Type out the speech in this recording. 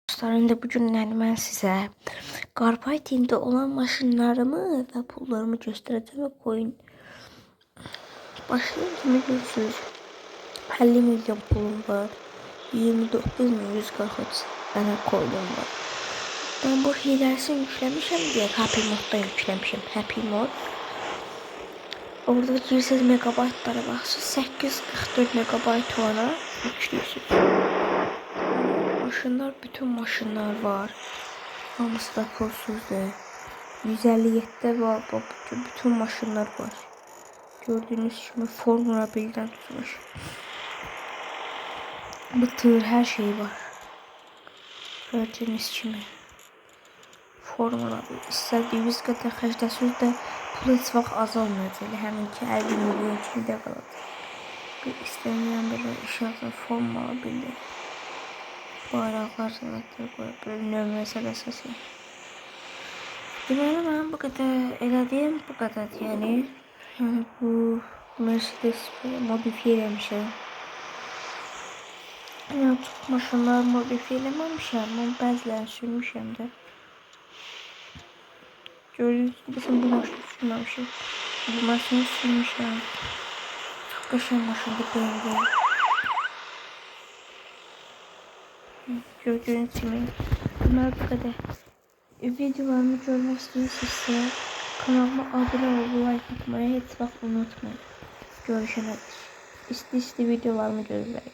Dostlarım da bu günləri mən sizə Qarpaytində olan maşınlarımı və pullarımı göstərəcəm və qoyun. Başlayın kimi görürsünüz. 50 milyon pulum var. 29.143 dənə koydum var. Ben bu hiləsini yükləmişəm deyə Happy Modda yükləmişəm. Happy Mod. Orada girsiniz megabaytlara baxsınız. 844 megabayt olana yüklüyorsunuz. Maşınlar, bütün maşınlar var. Hamısı da pulsuzdur. 157 var. Bak, bütün maşınlar var. Gördüğünüz gibi Formula 1'den tutmuş. Bu tır, her şey var. Gördüğünüz gibi Formula 1. İstədiyiniz qədər xərcləsiniz də pul heç vaxt azalmayacaq. Elə həmin ki 50 milyon kimi də qalacaq. Bir istənilən belə işarətlə Formula 1'dir. Bayraqlar sənətlər qoyub, nömrəsə də səsi. Deməli, mən bu qədər elədiyim bu qədər, yəni bu Mercedes modifiye eləmişəm. Yəni, çox maşınlar modifiye eləməmişəm, amma bəzilərini sürmüşəm də. Gördüyünüz kimi, bu maşını sürməmişəm. Bu maşını sürmüşəm. Çox qəşəng maşındır, BMW. Gördüğünüz gibi bunlar bu kadar. Videolarımı görmek istiyorsanız kanalıma abone olup like atmayı hiç unutmayın. Görüşene dek. İsti videolarımı gözleyin.